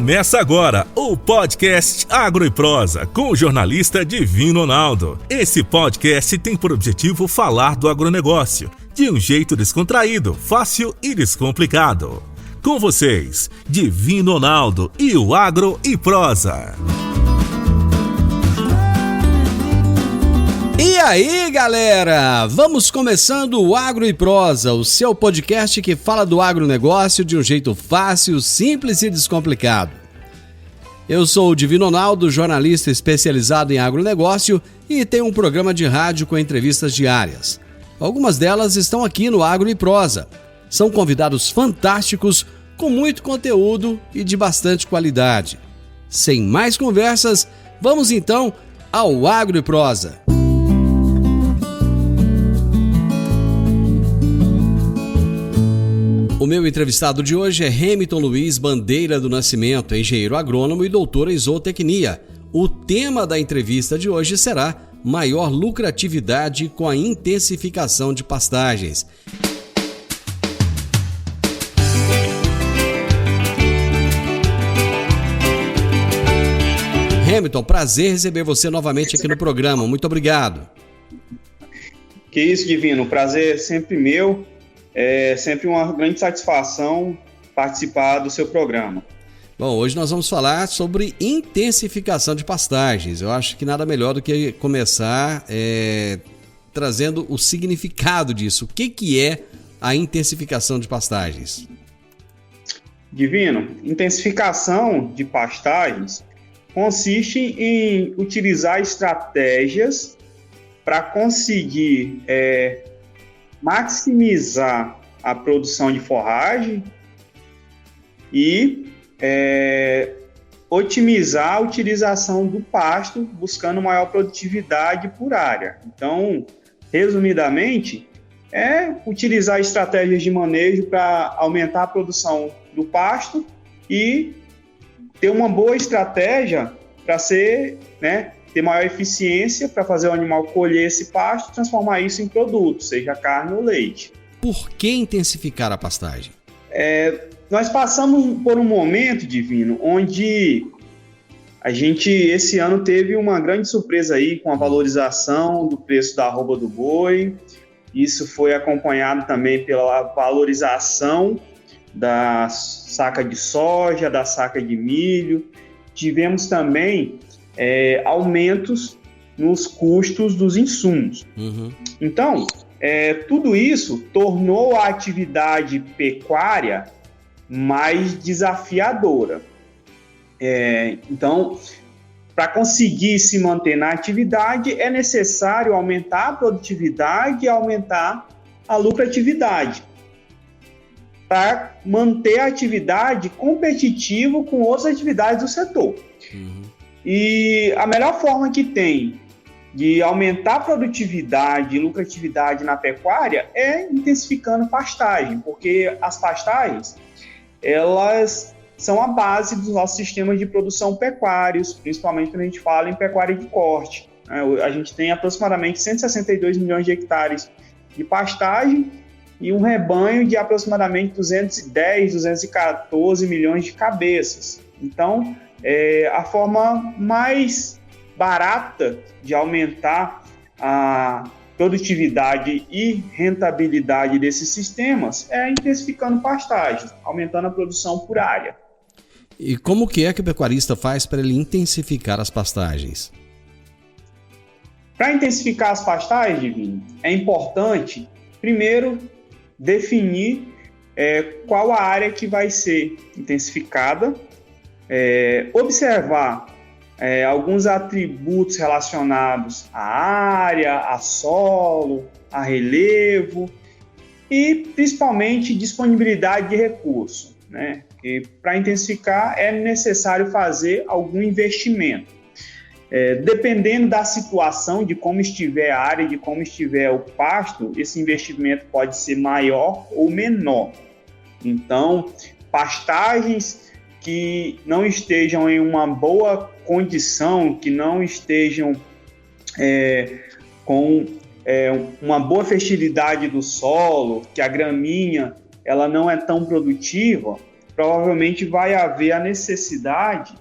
Começa agora o podcast Agro e Prosa com o jornalista Divino Ronaldo. Esse podcast tem por objetivo falar do agronegócio de um jeito descontraído, fácil e descomplicado. Com vocês, Divino Ronaldo e o Agro e Prosa. E aí, galera? Vamos começando o Agro e Prosa, o seu podcast que fala do agronegócio de um jeito fácil, simples e descomplicado. Eu sou o Divino Ronaldo, jornalista especializado em agronegócio e tenho um programa de rádio com entrevistas diárias. Algumas delas estão aqui no Agro e Prosa. São convidados fantásticos, com muito conteúdo e de bastante qualidade. Sem mais conversas, vamos então ao Agro e Prosa. O meu entrevistado de hoje é Hamilton Luiz Bandeira do Nascimento, engenheiro agrônomo e doutor em zootecnia. O tema da entrevista de hoje será maior lucratividade com a intensificação de pastagens. Hamilton, prazer receber você novamente aqui no programa. Muito obrigado. Que isso, Divino. Prazer é sempre meu. É sempre uma grande satisfação participar do seu programa. Bom, hoje nós vamos falar sobre intensificação de pastagens. Eu acho que nada melhor do que começar trazendo o significado disso. O que é a intensificação de pastagens? Divino, intensificação de pastagens consiste em utilizar estratégias para conseguir maximizar a produção de forragem e otimizar a utilização do pasto, buscando maior produtividade por área. Então, resumidamente, é utilizar estratégias de manejo para aumentar a produção do pasto e ter uma boa estratégia para ter maior eficiência para fazer o animal colher esse pasto e transformar isso em produto, seja carne ou leite. Por que intensificar a pastagem? Nós passamos por um momento, Divino, onde a gente, esse ano, teve uma grande surpresa aí com a valorização do preço da arroba do boi. Isso foi acompanhado também pela valorização da saca de soja, da saca de milho. Tivemos também aumentos nos custos dos insumos. Então, tudo isso tornou a atividade pecuária mais desafiadora. Então, para conseguir se manter na atividade, é necessário aumentar a produtividade e aumentar a lucratividade, para manter a atividade competitiva com outras atividades do setor. E a melhor forma que tem de aumentar a produtividade e lucratividade na pecuária é intensificando pastagem, porque as pastagens, elas são a base dos nossos sistemas de produção pecuários, principalmente quando a gente fala em pecuária de corte. A gente tem aproximadamente 162 milhões de hectares de pastagem e um rebanho de aproximadamente 210, 214 milhões de cabeças. Então, a forma mais barata de aumentar a produtividade e rentabilidade desses sistemas é intensificando pastagens, aumentando a produção por área. E como que o pecuarista faz para ele intensificar as pastagens? Para intensificar as pastagens, Divino, é importante, primeiro, definir qual a área que vai ser intensificada, observar alguns atributos relacionados à área, a solo, a relevo e principalmente disponibilidade de recurso, né? E para intensificar é necessário fazer algum investimento. Dependendo da situação, de como estiver a área, de como estiver o pasto, esse investimento pode ser maior ou menor. Então, pastagens que não estejam em uma boa condição, que não estejam com uma boa fertilidade do solo, que a graminha ela não é tão produtiva, provavelmente vai haver a necessidade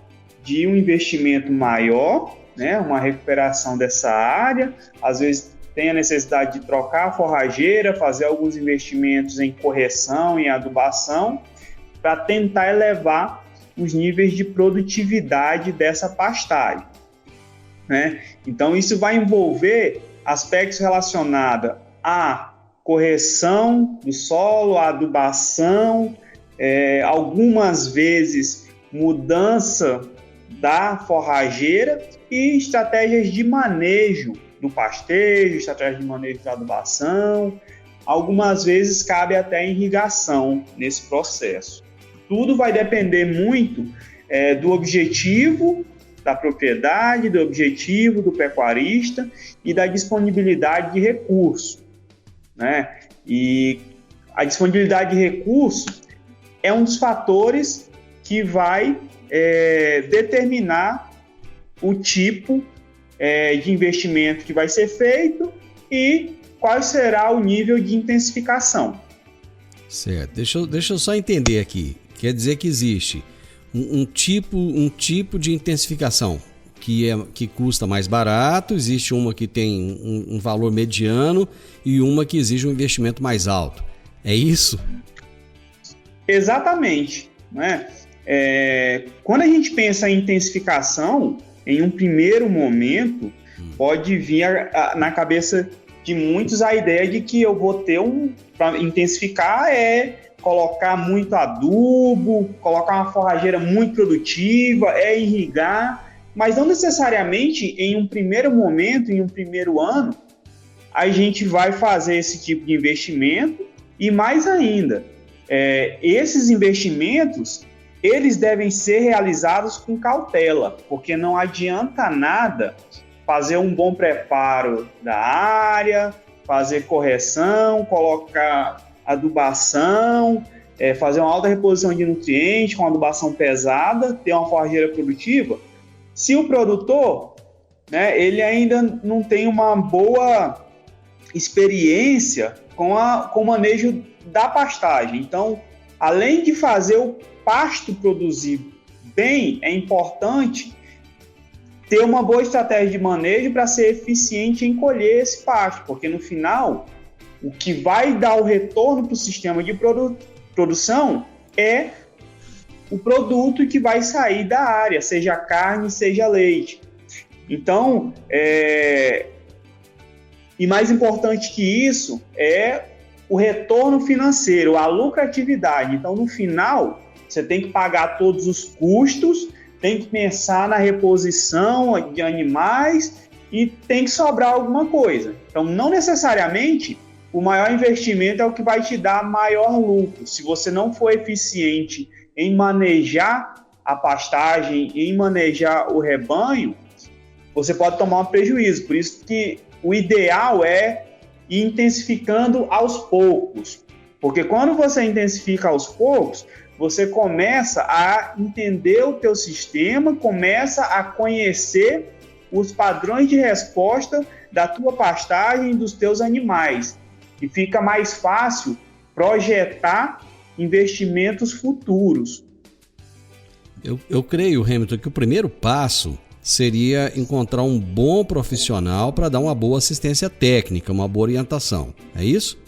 de um investimento maior, né, uma recuperação dessa área, às vezes tem a necessidade de trocar a forrageira, fazer alguns investimentos em correção, em adubação, para tentar elevar os níveis de produtividade dessa pastagem, né? Então, isso vai envolver aspectos relacionados à correção do solo, à adubação, algumas vezes mudança da forrageira e estratégias de manejo do pastejo, estratégias de manejo da adubação. Algumas vezes cabe até irrigação nesse processo. Tudo vai depender muito do objetivo da propriedade, do objetivo do pecuarista e da disponibilidade de recursos, né? E a disponibilidade de recursos é um dos fatores que vai determinar o tipo de investimento que vai ser feito e qual será o nível de intensificação. Certo. Deixa eu só entender aqui. Quer dizer que existe um tipo de intensificação que custa mais barato, existe uma que tem um valor mediano e uma que exige um investimento mais alto. É isso? Exatamente, né? Quando a gente pensa em intensificação, em um primeiro momento, pode vir na cabeça de muitos a ideia de que eu vou ter para intensificar colocar muito adubo, colocar uma forrageira muito produtiva, irrigar, mas não necessariamente em um primeiro momento, em um primeiro ano, a gente vai fazer esse tipo de investimento e mais ainda, esses investimentos, eles devem ser realizados com cautela, porque não adianta nada fazer um bom preparo da área, fazer correção, colocar adubação, fazer uma alta reposição de nutrientes com adubação pesada, ter uma forrageira produtiva, se o produtor, né, ele ainda não tem uma boa experiência com o manejo da pastagem. Então, além de fazer o pasto produzir bem, é importante ter uma boa estratégia de manejo para ser eficiente em colher esse pasto, porque no final, o que vai dar o retorno para o sistema de produção é o produto que vai sair da área, seja carne, seja leite. Então, e mais importante que isso é o retorno financeiro, a lucratividade. Então, no final, você tem que pagar todos os custos, tem que pensar na reposição de animais e tem que sobrar alguma coisa. Então, não necessariamente o maior investimento é o que vai te dar maior lucro. Se você não for eficiente em manejar a pastagem, em manejar o rebanho, você pode tomar um prejuízo. Por isso que o ideal é ir intensificando aos poucos. Porque quando você intensifica aos poucos, você começa a entender o teu sistema, começa a conhecer os padrões de resposta da tua pastagem e dos teus animais. E fica mais fácil projetar investimentos futuros. Eu creio, Hamilton, que o primeiro passo seria encontrar um bom profissional para dar uma boa assistência técnica, uma boa orientação. É isso?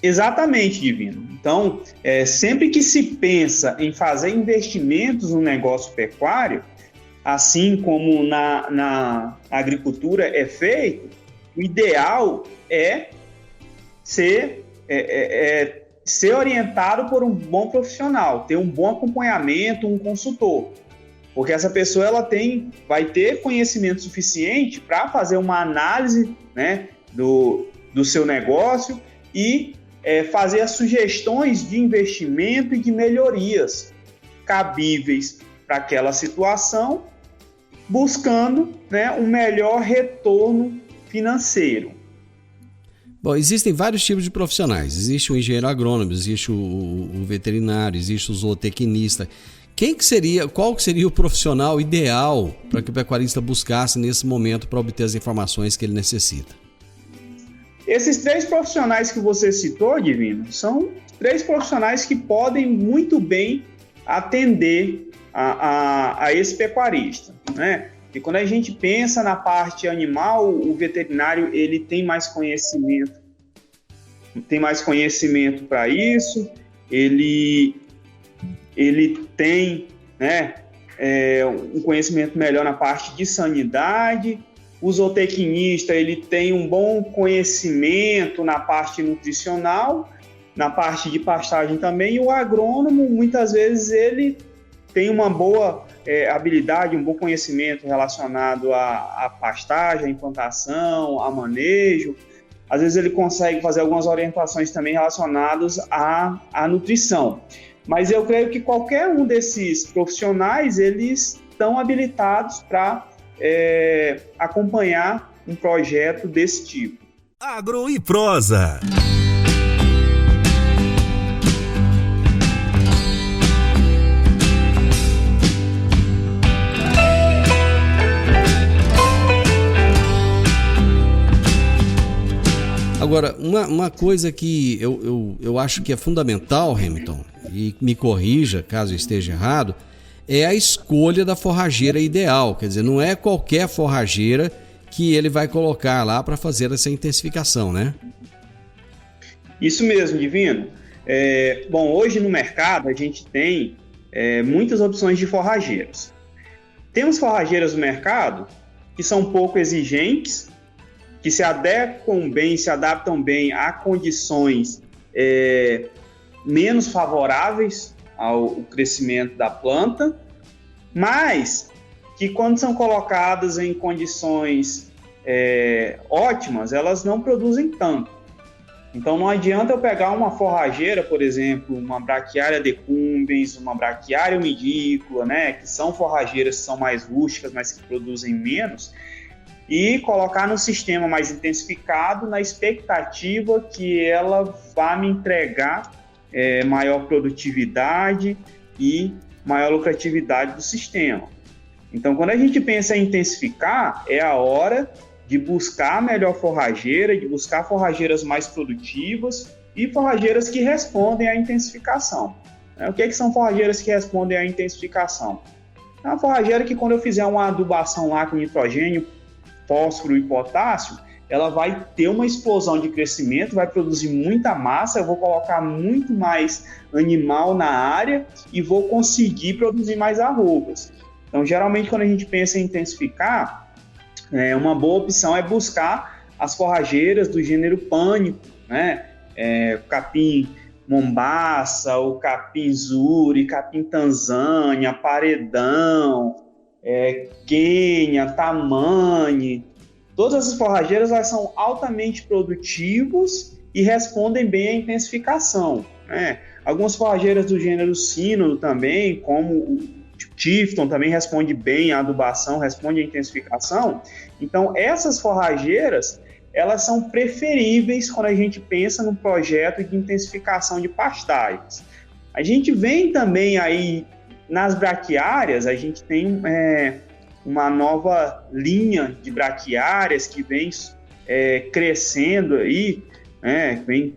Exatamente, Divino. Então, sempre que se pensa em fazer investimentos no negócio pecuário, assim como na agricultura é feito, o ideal é ser orientado por um bom profissional, ter um bom acompanhamento, um consultor. Porque essa pessoa vai ter conhecimento suficiente para fazer uma análise, né, do seu negócio e fazer as sugestões de investimento e de melhorias cabíveis para aquela situação, buscando, né, um melhor retorno financeiro. Bom, existem vários tipos de profissionais. Existe o engenheiro agrônomo, existe o veterinário, existe o zootecnista. Qual seria o profissional ideal para que o pecuarista buscasse nesse momento para obter as informações que ele necessita? Esses 3 profissionais que você citou, Divino, são 3 profissionais que podem muito bem atender a esse pecuarista, né? E quando a gente pensa na parte animal, o veterinário ele tem mais conhecimento para isso, ele tem, né, um conhecimento melhor na parte de sanidade. O zootecnista ele tem um bom conhecimento na parte nutricional, na parte de pastagem também, e o agrônomo, muitas vezes, ele tem uma boa habilidade, um bom conhecimento relacionado à pastagem, à implantação, a manejo. Às vezes ele consegue fazer algumas orientações também relacionadas à nutrição. Mas eu creio que qualquer um desses profissionais, eles estão habilitados para acompanhar um projeto desse tipo. Agro e Prosa. Agora, uma coisa que eu acho que é fundamental, Hamilton, e me corrija caso eu esteja errado, é a escolha da forrageira ideal. Quer dizer, não é qualquer forrageira que ele vai colocar lá para fazer essa intensificação, né? Isso mesmo, Divino. Bom, hoje no mercado a gente tem muitas opções de forrageiras. Temos forrageiras no mercado que são pouco exigentes, que se adaptam bem a condições menos favoráveis ao crescimento da planta, mas que quando são colocadas em condições ótimas, elas não produzem tanto. Então não adianta eu pegar uma forrageira, por exemplo, uma Brachiaria decumbens, uma Brachiaria umidícola, né, que são forrageiras que são mais rústicas, mas que produzem menos, e colocar no sistema mais intensificado na expectativa que ela vá me entregar maior produtividade e maior lucratividade do sistema. Então, quando a gente pensa em intensificar, é a hora de buscar a melhor forrageira, de buscar forrageiras mais produtivas e forrageiras que respondem à intensificação. O que são forrageiras que respondem à intensificação? É uma forrageira que, quando eu fizer uma adubação lá com nitrogênio, fósforo e potássio, ela vai ter uma explosão de crescimento, vai produzir muita massa, eu vou colocar muito mais animal na área e vou conseguir produzir mais arrobas. Então, geralmente, quando a gente pensa em intensificar, uma boa opção é buscar as forrageiras do gênero pânico, né? O capim mombaça, o capim zuri, capim tanzânia, paredão, Quênia, Tamane. Todas essas forrageiras elas são altamente produtivas e respondem bem à intensificação, né? Algumas forrageiras do gênero sínodo também, como o Tifton, também responde bem à adubação, responde à intensificação. Então, essas forrageiras, elas são preferíveis quando a gente pensa no projeto de intensificação de pastagens. A gente vem também aí nas braquiárias, a gente tem uma nova linha de braquiárias que vem crescendo aí, vem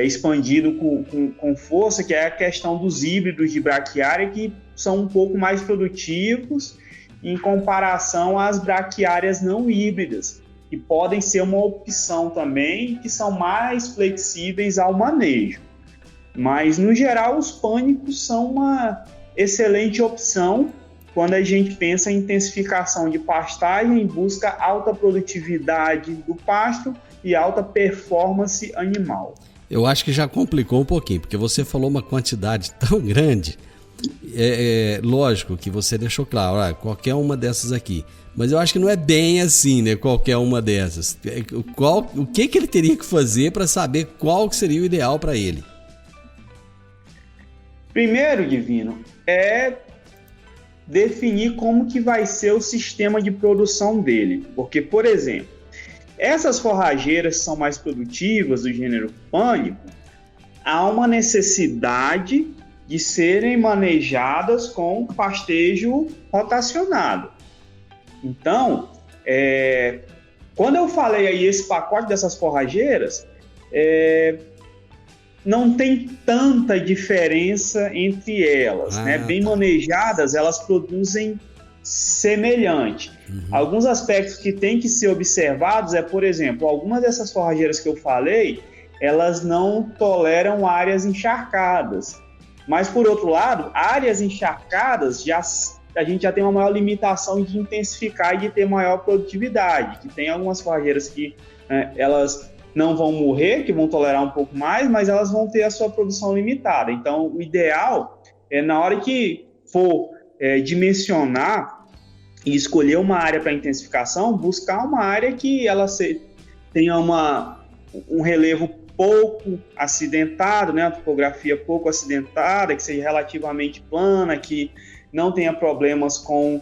expandindo com força, que é a questão dos híbridos de braquiária, que são um pouco mais produtivos em comparação às braquiárias não híbridas, que podem ser uma opção também, que são mais flexíveis ao manejo. Mas, no geral, os pânicos são uma excelente opção quando a gente pensa em intensificação de pastagem e busca alta produtividade do pasto e alta performance animal. Eu acho que já complicou um pouquinho, porque você falou uma quantidade tão grande. Lógico que você deixou claro, qualquer uma dessas aqui. Mas eu acho que não é bem assim, né? Qualquer uma dessas. O que ele teria que fazer para saber qual seria o ideal para ele? Primeiro, Divino, é definir como que vai ser o sistema de produção dele. Porque, por exemplo, essas forrageiras são mais produtivas do gênero pânico, há uma necessidade de serem manejadas com pastejo rotacionado. Então, Quando eu falei aí esse pacote dessas forrageiras, não tem tanta diferença entre elas, né? Bem manejadas, elas produzem semelhante. Alguns aspectos que tem que ser observados por exemplo, algumas dessas forrageiras que eu falei, elas não toleram áreas encharcadas. Mas, por outro lado, áreas encharcadas, a gente já tem uma maior limitação de intensificar e de ter maior produtividade. Que tem algumas forrageiras que elas não vão morrer, que vão tolerar um pouco mais, mas elas vão ter a sua produção limitada. Então, o ideal é, na hora que for dimensionar e escolher uma área para intensificação, buscar uma área que ela tenha um relevo pouco acidentado, né? Uma topografia pouco acidentada, que seja relativamente plana, que não tenha problemas com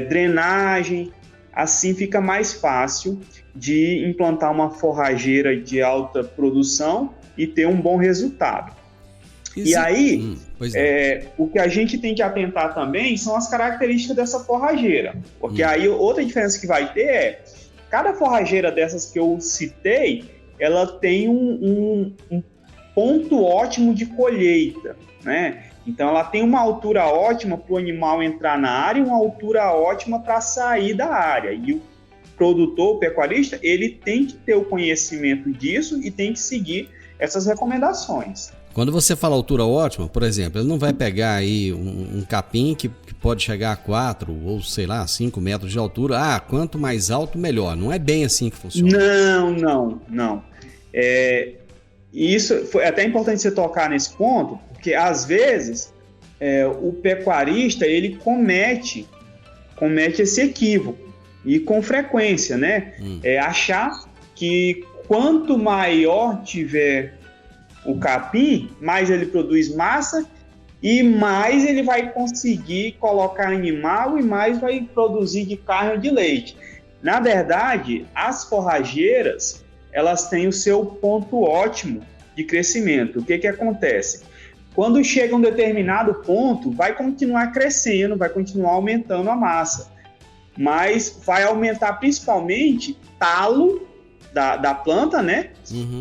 drenagem. Assim fica mais fácil de implantar uma forrageira de alta produção e ter um bom resultado. E aí, o que a gente tem que atentar também são as características dessa forrageira. Porque aí outra diferença que vai ter cada forrageira dessas que eu citei, ela tem um ponto ótimo de colheita, né? Então, ela tem uma altura ótima para o animal entrar na área e uma altura ótima para sair da área. E o produtor, o pecuarista, ele tem que ter o conhecimento disso e tem que seguir essas recomendações. Quando você fala altura ótima, por exemplo, ele não vai pegar aí um capim que pode chegar a 4 ou, sei lá, 5 metros de altura. Quanto mais alto, melhor. Não é bem assim que funciona. Não. Isso foi até importante você tocar nesse ponto, porque às vezes o pecuarista ele comete esse equívoco, e com frequência, né? Achar que quanto maior tiver o capim, mais ele produz massa e mais ele vai conseguir colocar animal e mais vai produzir de carne ou de leite. Na verdade, as forrageiras, elas têm o seu ponto ótimo de crescimento. O que acontece? Quando chega um determinado ponto, vai continuar crescendo, vai continuar aumentando a massa, mas vai aumentar principalmente talo da planta, né?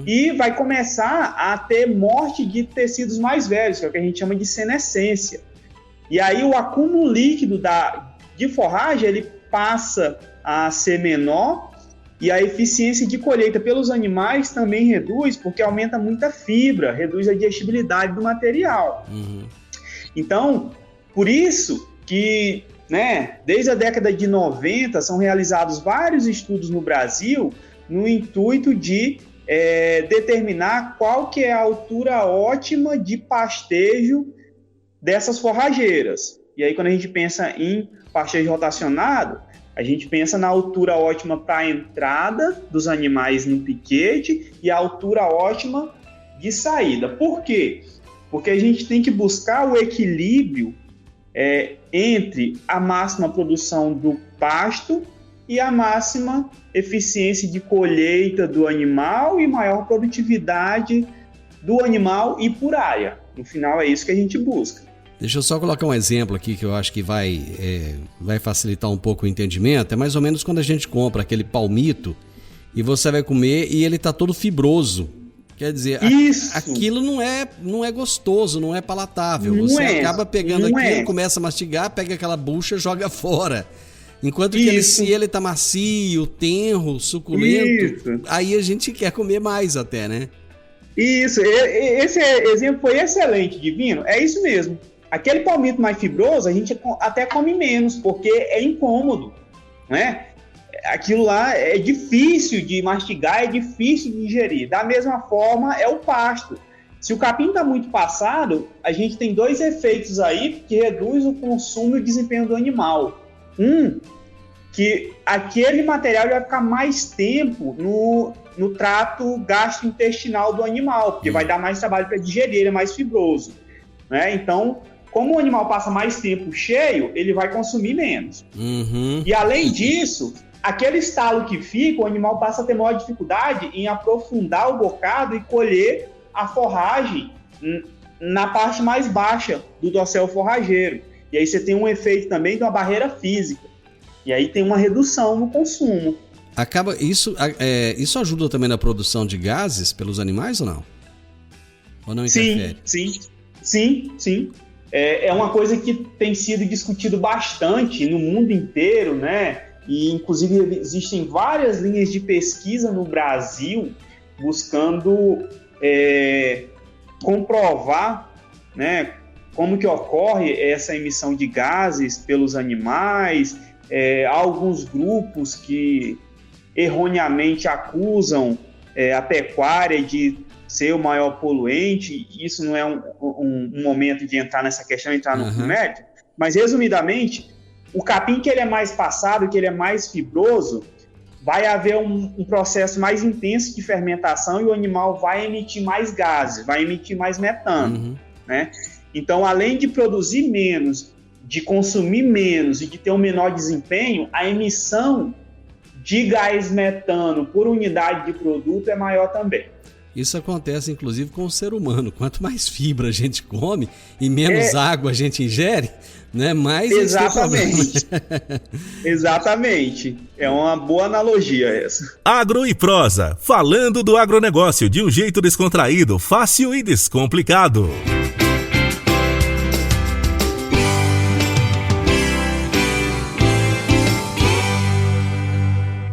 E vai começar a ter morte de tecidos mais velhos, que é o que a gente chama de senescência. E aí o acúmulo líquido de forragem, ele passa a ser menor, e a eficiência de colheita pelos animais também reduz, porque aumenta muita fibra, reduz a digestibilidade do material. Então, por isso que, né, desde a década de 90 são realizados vários estudos no Brasil no intuito de determinar qual que é a altura ótima de pastejo dessas forrageiras. E aí, quando a gente pensa em pastejo rotacionado, a gente pensa na altura ótima para a entrada dos animais no piquete e a altura ótima de saída. Por quê? Porque a gente tem que buscar o equilíbrio entre a máxima produção do pasto e a máxima eficiência de colheita do animal e maior produtividade do animal e por área. No final, é isso que a gente busca. Deixa eu só colocar um exemplo aqui que eu acho que vai facilitar um pouco o entendimento. É mais ou menos quando a gente compra aquele palmito e você vai comer e ele tá todo fibroso. Quer dizer, aquilo não é gostoso, não é palatável. Você acaba pegando aquilo, começa a mastigar, pega aquela bucha, joga fora. Enquanto que se ele tá macio, tenro, suculento, aí a gente quer comer mais até, né? Isso, esse exemplo foi excelente, Divino. É isso mesmo. Aquele palmito mais fibroso, a gente até come menos, porque é incômodo, né? Aquilo lá é difícil de mastigar, é difícil de digerir. Da mesma forma, é o pasto. Se o capim está muito passado, a gente tem dois efeitos aí que reduz o consumo e o desempenho do animal. Que aquele material vai ficar mais tempo no trato gastrointestinal do animal, porque vai dar mais trabalho para digerir, ele é mais fibroso, né? Então, como o animal passa mais tempo cheio, ele vai consumir menos. E além disso, aquele estalo que fica, o animal passa a ter maior dificuldade em aprofundar o bocado e colher a forragem na parte mais baixa do dossel forrageiro. E aí você tem um efeito também de uma barreira física. E aí tem uma redução no consumo. Isso ajuda também na produção de gases pelos animais ou não? Ou não interfere? Sim. É uma coisa que tem sido discutido bastante no mundo inteiro, né? E, inclusive, existem várias linhas de pesquisa no Brasil buscando comprovar, né, como que ocorre essa emissão de gases pelos animais. Há alguns grupos que erroneamente acusam a pecuária de ser o maior poluente. Isso não é um momento de entrar nessa questão, entrar no mérito, mas, resumidamente, o capim que ele é mais passado, que ele é mais fibroso, vai haver um processo mais intenso de fermentação e o animal vai emitir mais gases, vai emitir mais metano, né? Então, além de produzir menos, de consumir menos e de ter um menor desempenho, a emissão de gás metano por unidade de produto é maior também. Isso acontece, inclusive, com o ser humano. Quanto mais fibra a gente come e menos água a gente ingere, né, mais... Exatamente. Exatamente. É uma boa analogia essa. Agro e Prosa, falando do agronegócio de um jeito descontraído, fácil e descomplicado.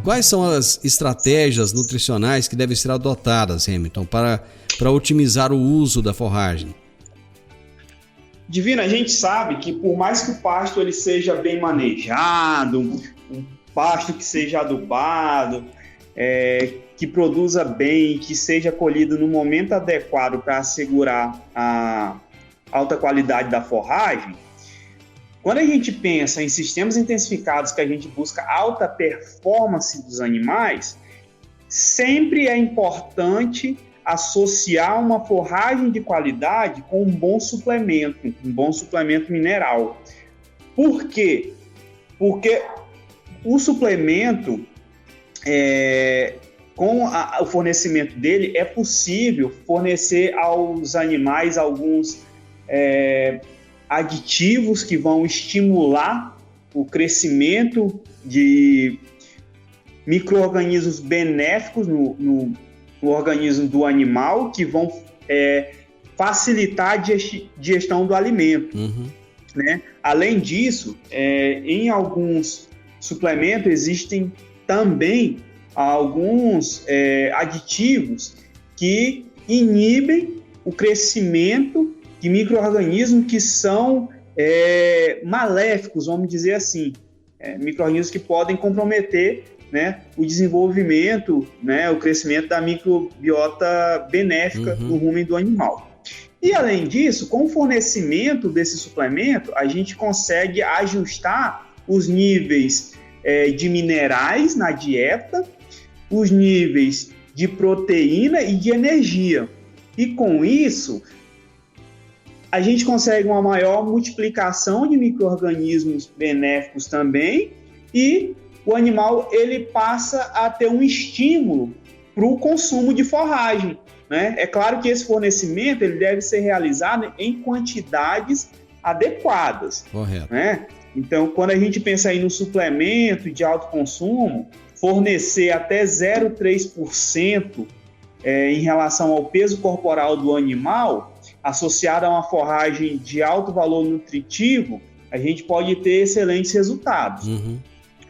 Quais são as estratégias nutricionais que devem ser adotadas, Hamilton, para otimizar o uso da forragem? Divino, a gente sabe que por mais que o pasto ele seja bem manejado, um pasto que seja adubado, que produza bem, que seja colhido no momento adequado para assegurar a alta qualidade da forragem, quando a gente pensa em sistemas intensificados que a gente busca alta performance dos animais, sempre é importante associar uma forragem de qualidade com um bom suplemento mineral. Por quê? Porque o suplemento, com o fornecimento dele, é possível fornecer aos animais alguns aditivos que vão estimular o crescimento de micro-organismos benéficos no organismo do animal, que vão facilitar a digestão do alimento. Né? Além disso, em alguns suplementos existem também alguns aditivos que inibem o crescimento de micro-organismos que são maléficos, vamos dizer assim, micro-organismos que podem comprometer, né, o desenvolvimento, né, o crescimento da microbiota benéfica do rumen do animal. E, além disso, com o fornecimento desse suplemento, a gente consegue ajustar os níveis de minerais na dieta, os níveis de proteína e de energia. E, com isso, a gente consegue uma maior multiplicação de micro-organismos benéficos também, e o animal ele passa a ter um estímulo para o consumo de forragem, né? É claro que esse fornecimento ele deve ser realizado em quantidades adequadas. Correto. Né? Então, quando a gente pensa aí no suplemento de alto consumo, fornecer até 0,3% em relação ao peso corporal do animal, associado a uma forragem de alto valor nutritivo, a gente pode ter excelentes resultados.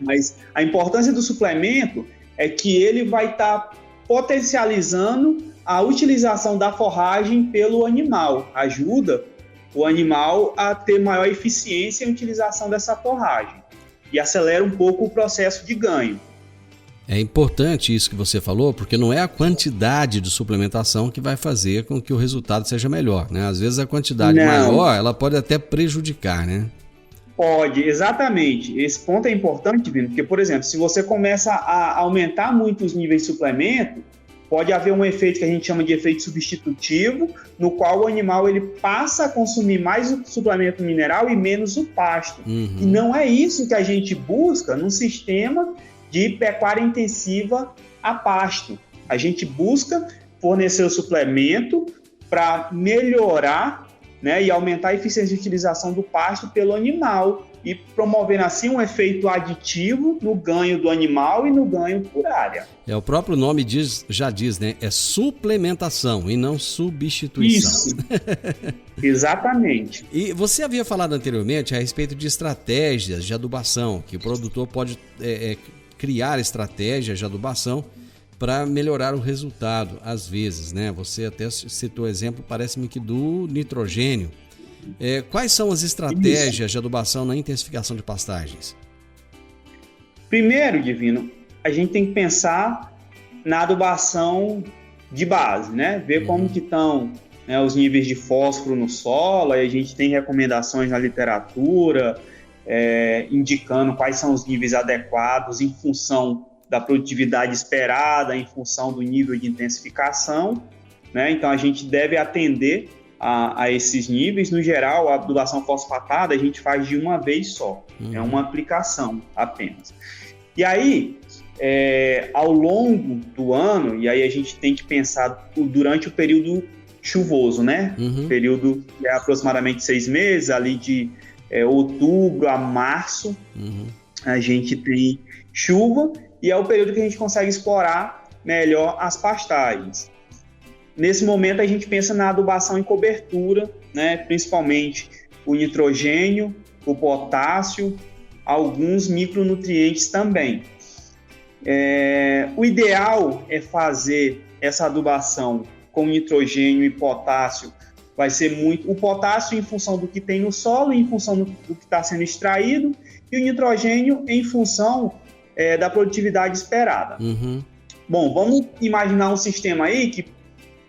Mas a importância do suplemento é que ele vai estar potencializando a utilização da forragem pelo animal. Ajuda o animal a ter maior eficiência em utilização dessa forragem e acelera um pouco o processo de ganho. É importante isso que você falou, porque não é a quantidade de suplementação que vai fazer com que o resultado seja melhor, né? Às vezes a quantidade maior, ela pode até prejudicar, né? Pode, exatamente. Esse ponto é importante, Vino, porque, por exemplo, se você começa a aumentar muito os níveis de suplemento, pode haver um efeito que a gente chama de efeito substitutivo, no qual o animal ele passa a consumir mais o suplemento mineral e menos o pasto. E não é isso que a gente busca num sistema de pecuária intensiva a pasto. A gente busca fornecer o suplemento para melhorar, né, e aumentar a eficiência de utilização do pasto pelo animal, e promovendo assim um efeito aditivo no ganho do animal e no ganho por área. O próprio nome já diz, né? É suplementação e não substituição. Isso, exatamente. E você havia falado anteriormente a respeito de estratégias de adubação, que o produtor pode criar estratégias de adubação para melhorar o resultado, às vezes, né? Você até citou exemplo, parece-me que do nitrogênio. Quais são as estratégias de adubação na intensificação de pastagens? Primeiro, Divino, a gente tem que pensar na adubação de base, né? Ver como que estão, né, os níveis de fósforo no solo. Aí a gente tem recomendações na literatura indicando quais são os níveis adequados em função da produtividade esperada, em função do nível de intensificação, né? Então a gente deve atender a esses níveis. No geral, a adubação fosfatada a gente faz de uma vez só, é uma aplicação apenas. E aí, ao longo do ano, e aí a gente tem que pensar durante o período chuvoso, né? Período que é aproximadamente 6 meses, ali de outubro a março, a gente tem chuva, e é o período que a gente consegue explorar melhor as pastagens. Nesse momento, a gente pensa na adubação em cobertura, né? Principalmente o nitrogênio, o potássio, alguns micronutrientes também. O ideal é fazer essa adubação com nitrogênio e potássio. Vai ser muito o potássio em função do que tem no solo, em função do que está sendo extraído, e o nitrogênio em função da produtividade esperada. Bom, vamos imaginar um sistema aí que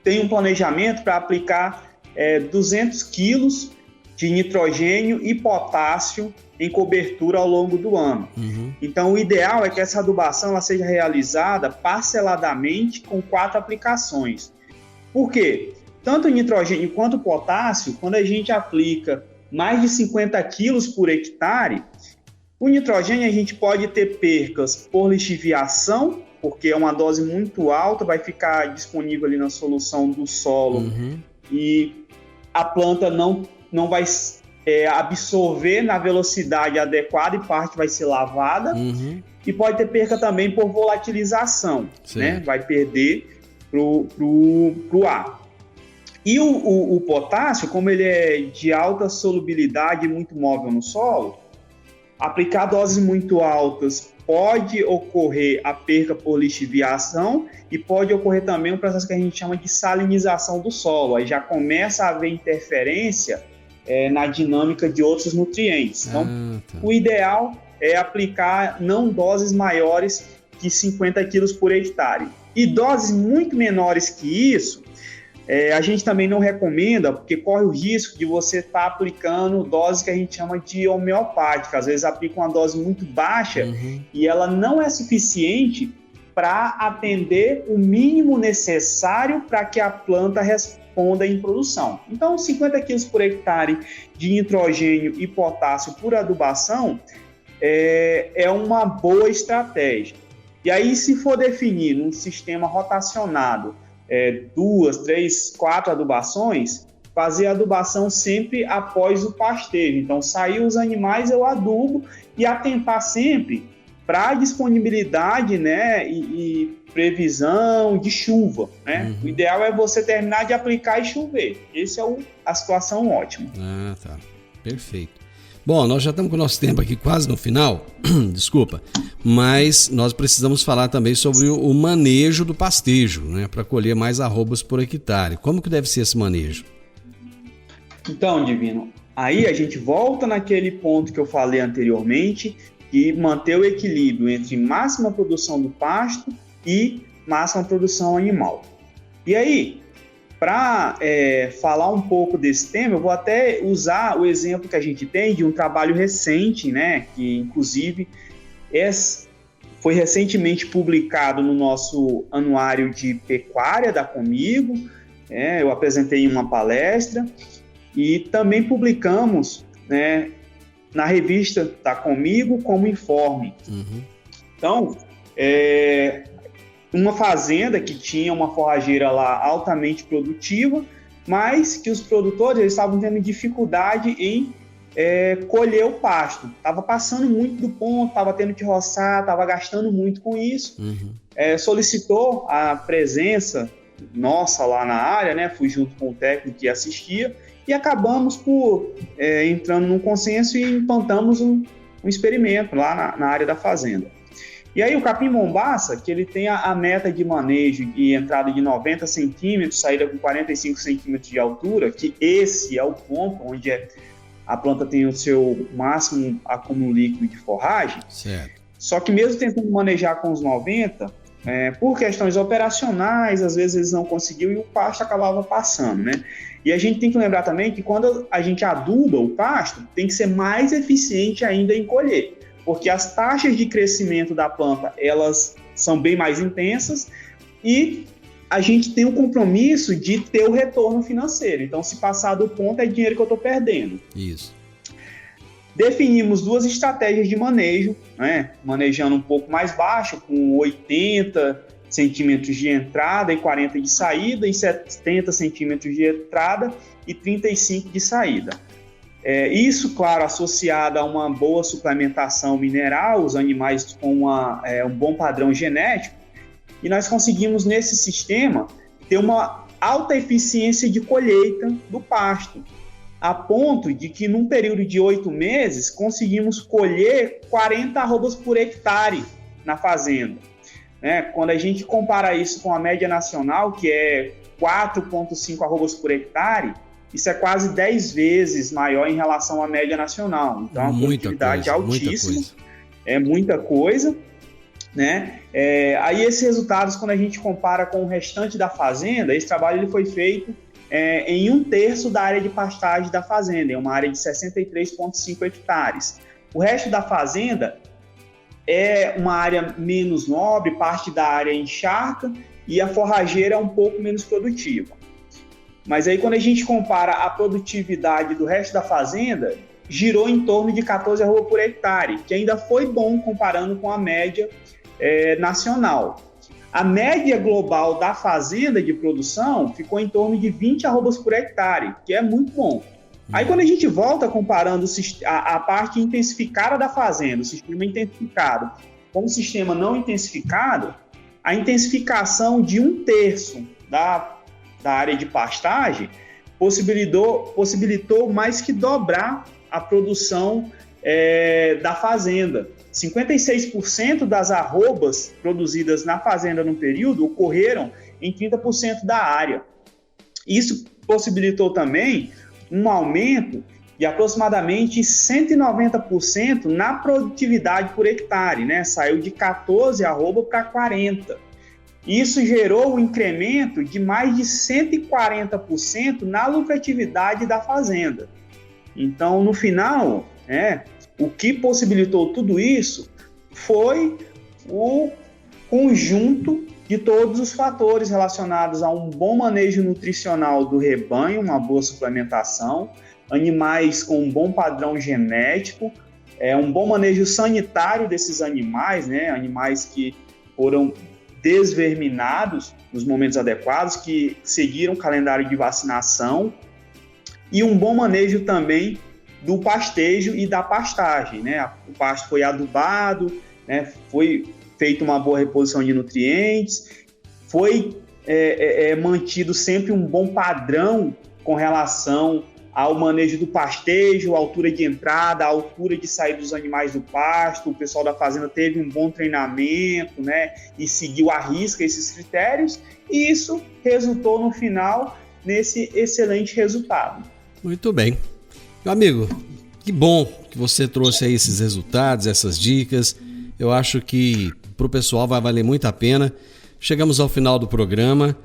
tem um planejamento para aplicar 200 quilos de nitrogênio e potássio em cobertura ao longo do ano. Então, o ideal é que essa adubação ela seja realizada parceladamente com 4 aplicações. Por quê? Tanto o nitrogênio quanto o potássio, quando a gente aplica mais de 50 quilos por hectare, o nitrogênio a gente pode ter percas por lixiviação, porque é uma dose muito alta, vai ficar disponível ali na solução do solo e a planta não vai absorver na velocidade adequada e parte vai ser lavada. E pode ter perca também por volatilização, né? Vai perder pro ar. E o potássio, como ele é de alta solubilidade e muito móvel no solo, aplicar doses muito altas pode ocorrer a perca por lixiviação e pode ocorrer também um processo que a gente chama de salinização do solo. Aí já começa a haver interferência na dinâmica de outros nutrientes. Então, o ideal é aplicar não doses maiores que 50 quilos por hectare. E doses muito menores que isso, a gente também não recomenda, porque corre o risco de você estar aplicando doses que a gente chama de homeopática. Às vezes aplica uma dose muito baixa e ela não é suficiente para atender o mínimo necessário para que a planta responda em produção. Então, 50 quilos por hectare de nitrogênio e potássio por adubação é uma boa estratégia. E aí, se for definir num sistema rotacionado 2, 3, 4 adubações, fazer a adubação sempre após o pastejo. Então, saiu os animais, eu adubo e atentar sempre para a disponibilidade, né, e previsão de chuva, né? O ideal é você terminar de aplicar e chover. Essa é a situação ótima. Tá. Perfeito. Bom, nós já estamos com o nosso tempo aqui quase no final, desculpa, mas nós precisamos falar também sobre o manejo do pastejo, né, para colher mais arrobas por hectare. Como que deve ser esse manejo? Então, Divino, aí a gente volta naquele ponto que eu falei anteriormente, que manter o equilíbrio entre máxima produção do pasto e máxima produção animal. E aí, para falar um pouco desse tema, eu vou até usar o exemplo que a gente tem de um trabalho recente, né, que inclusive foi recentemente publicado no nosso anuário de pecuária da Comigo. Eu apresentei em uma palestra e também publicamos, né, na revista da Comigo como informe. Então, uma fazenda que tinha uma forrageira lá altamente produtiva, mas que os produtores estavam tendo dificuldade em colher o pasto. Estava passando muito do ponto, estava tendo que roçar, estava gastando muito com isso. Solicitou a presença nossa lá na área, né? Fui junto com o técnico que assistia e acabamos por entrando num consenso e implantamos um experimento lá na área da fazenda. E aí o capim-mombaça, que ele tem a meta de manejo e entrada de 90 centímetros, saída com 45 centímetros de altura, que esse é o ponto onde a planta tem o seu máximo acúmulo líquido de forragem. Certo. Só que mesmo tentando manejar com os 90, por questões operacionais, às vezes eles não conseguiam e o pasto acabava passando, né? E a gente tem que lembrar também que quando a gente aduba o pasto, tem que ser mais eficiente ainda em colher, porque as taxas de crescimento da planta, elas são bem mais intensas e a gente tem o compromisso de ter o retorno financeiro. Então, se passar do ponto, é dinheiro que eu estou perdendo. Isso. Definimos 2 estratégias de manejo, né? Manejando um pouco mais baixo, com 80 centímetros de entrada e 40 de saída, e 70 centímetros de entrada e 35 de saída. Isso, claro, associado a uma boa suplementação mineral, os animais com um bom padrão genético, e nós conseguimos, nesse sistema, ter uma alta eficiência de colheita do pasto, a ponto de que, num período de 8 meses, conseguimos colher 40 arrobas por hectare na fazenda. Quando a gente compara isso com a média nacional, que é 4,5 arrobas por hectare, isso é quase 10 vezes maior em relação à média nacional. Então, é uma produtividade altíssima, é muita coisa, né? Aí, esses resultados, quando a gente compara com o restante da fazenda, esse trabalho ele foi feito em 1/3 da área de pastagem da fazenda, em uma área de 63,5 hectares. O resto da fazenda é uma área menos nobre, parte da área é encharca e a forrageira é um pouco menos produtiva. Mas aí, quando a gente compara a produtividade do resto da fazenda, girou em torno de 14 arroba por hectare, que ainda foi bom comparando com a média nacional. A média global da fazenda de produção ficou em torno de 20 arrobas por hectare, que é muito bom. Aí, quando a gente volta comparando a parte intensificada da fazenda, o sistema intensificado, com o sistema não intensificado, a intensificação de 1/3 da área de pastagem possibilitou mais que dobrar a produção da fazenda. 56% das arrobas produzidas na fazenda no período ocorreram em 30% da área. Isso possibilitou também um aumento de aproximadamente 190% na produtividade por hectare, né? Saiu de 14 arroba para 40. Isso gerou um incremento de mais de 140% na lucratividade da fazenda. Então, no final, o que possibilitou tudo isso foi o conjunto de todos os fatores relacionados a um bom manejo nutricional do rebanho, uma boa suplementação, animais com um bom padrão genético, um bom manejo sanitário desses animais, né? Animais que foram desverminados nos momentos adequados, que seguiram o calendário de vacinação, e um bom manejo também do pastejo e da pastagem, né? O pasto foi adubado, né? Foi feita uma boa reposição de nutrientes, foi mantido sempre um bom padrão com relação ao manejo do pastejo, a altura de entrada, a altura de saída dos animais do pasto. O pessoal da fazenda teve um bom treinamento, né? E seguiu à risca esses critérios, e isso resultou no final nesse excelente resultado. Muito bem. Meu amigo, que bom que você trouxe aí esses resultados, essas dicas. Eu acho que para o pessoal vai valer muito a pena. Chegamos ao final do programa.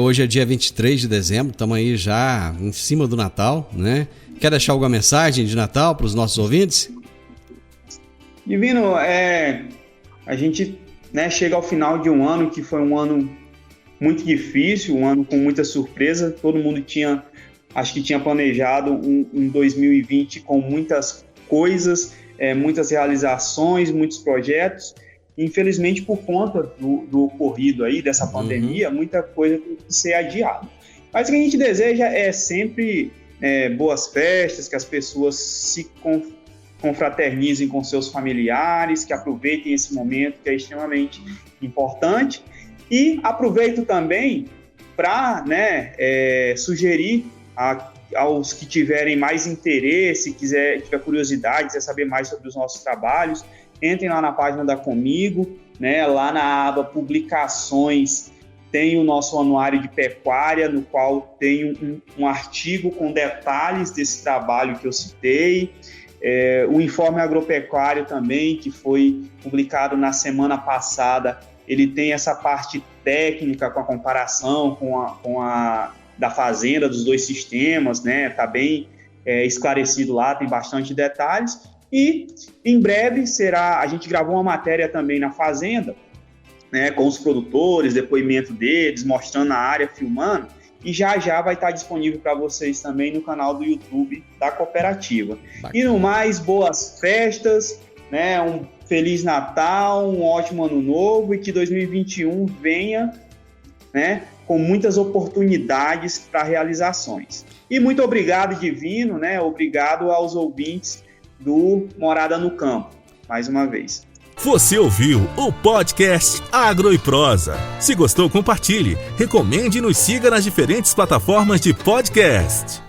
Hoje é dia 23 de dezembro, estamos aí já em cima do Natal, né? Quer deixar alguma mensagem de Natal para os nossos ouvintes? Divino, a gente chega ao final de um ano que foi um ano muito difícil, um ano com muita surpresa. Todo mundo acho que tinha planejado um 2020 com muitas coisas, muitas realizações, muitos projetos. Infelizmente, por conta do ocorrido aí, dessa pandemia, muita coisa tem que ser adiada. Mas o que a gente deseja é sempre boas festas, que as pessoas se confraternizem com seus familiares, que aproveitem esse momento que é extremamente importante. E aproveito também para sugerir aos que tiverem mais interesse, tiver curiosidade, quiser saber mais sobre os nossos trabalhos, entrem lá na página da Comigo, lá na aba Publicações, tem o nosso anuário de pecuária, no qual tem um artigo com detalhes desse trabalho que eu citei, o informe agropecuário também, que foi publicado na semana passada, ele tem essa parte técnica com a comparação com a da fazenda, dos dois sistemas, está bem esclarecido lá, tem bastante detalhes. E em breve a gente gravou uma matéria também na fazenda, com os produtores, depoimento deles, mostrando a área, filmando, e já vai estar disponível para vocês também no canal do YouTube da cooperativa. Bacana. E no mais, boas festas, um Feliz Natal, um ótimo Ano Novo, e que 2021 venha com muitas oportunidades para realizações. E muito obrigado, Divino, obrigado aos ouvintes do Morada no Campo, mais uma vez. Você ouviu o podcast Agro e Prosa. Se gostou, compartilhe, recomende e nos siga nas diferentes plataformas de podcast.